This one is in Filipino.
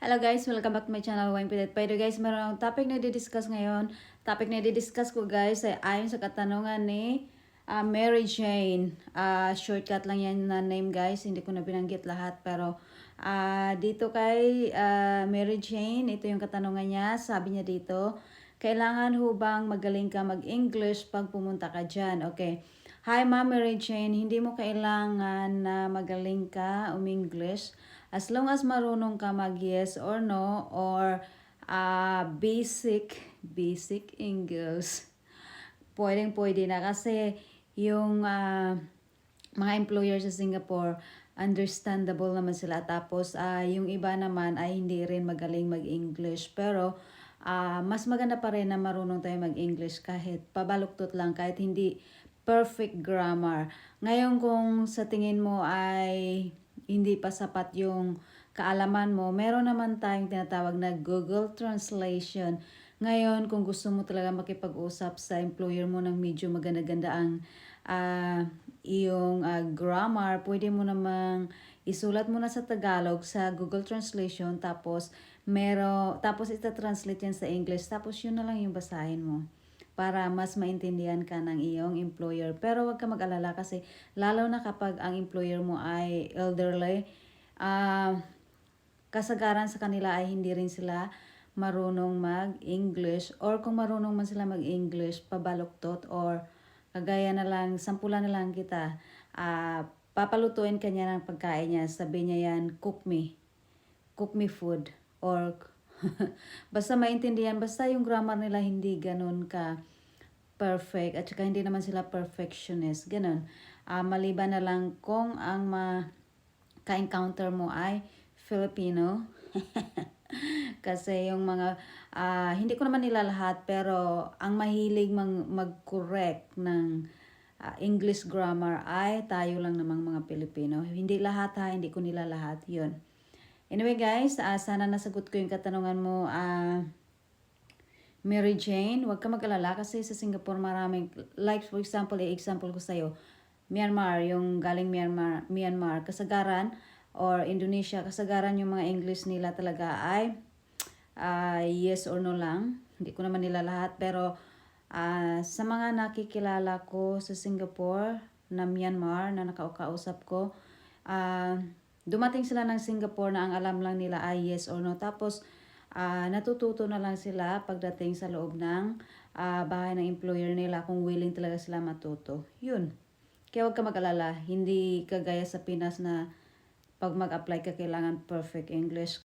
Hello guys, welcome back to my channel, Wine Pilit. Pero guys, meron akong topic na i-discuss ngayon. Topic na i-discuss ko guys ay ayon sa katanungan ni Mary Jane. Shortcut lang yan na name guys, hindi ko na binanggit lahat. Pero dito kay Mary Jane, ito yung katanungan niya. Sabi niya dito, kailangan hubang magaling ka mag-English pag pumunta ka dyan? Okay. Hi Ma'am Mary Jane, hindi mo kailangan na magaling ka English as long as marunong ka mag yes or no or basic English. Pwedeng-pwede na kasi yung mga employer sa Singapore, understandable naman sila. Tapos yung iba naman ay hindi rin magaling mag-English. Pero mas maganda pa rin na marunong tayo mag-English kahit pabaluktot lang, kahit hindi perfect grammar. Ngayon kung sa tingin mo ay hindi pa sapat yung kaalaman mo, meron naman tayong tinatawag na Google Translation. Ngayon, kung gusto mo talaga makipag-usap sa employer mo ng medyo maganda-ganda ang iyong grammar, pwede mo namang isulat mo na sa Tagalog sa Google Translation, tapos ita-translate yan sa English, tapos yun na lang yung basahin mo para mas maintindihan ka ng iyong employer. Pero wag ka mag-alala kasi lalo na kapag ang employer mo ay elderly, kasagaran sa kanila ay hindi rin sila marunong mag-English, or kung marunong man sila mag-English, pabaluktot, or kagaya na lang, sampulan na lang kita, papalutuin ka niya ng pagkain niya, sabi niya yan, cook me food, or basta maintindihan, basta yung grammar nila hindi ganun ka perfect, at saka hindi naman sila perfectionist, ganun. Maliban na lang kung ang ka-encounter mo ay Filipino. Kasi yung mga, hindi ko naman nila lahat, pero ang mahilig mag-correct ng English grammar ay tayo lang namang mga Pilipino. Hindi lahat ha, hindi ko nila lahat, yun. Anyway guys, sana nasagot ko yung katanungan mo, Mary Jane. Huwag ka mag-alala kasi sa Singapore maraming, like for example, example ko sa'yo, Myanmar, yung galing Myanmar, kasagaran, or Indonesia, kasagaran yung mga English nila talaga ay yes or no lang. Hindi ko naman nila lahat, pero sa mga nakikilala ko sa Singapore na Myanmar na nakakausap ko, dumating sila ng Singapore na ang alam lang nila ay yes or no. Tapos natututo na lang sila pagdating sa loob ng bahay ng employer nila kung willing talaga sila matuto. Yun. Kaya huwag ka mag-alala. Hindi kagaya sa Pinas na pag mag-apply ka kailangan perfect English.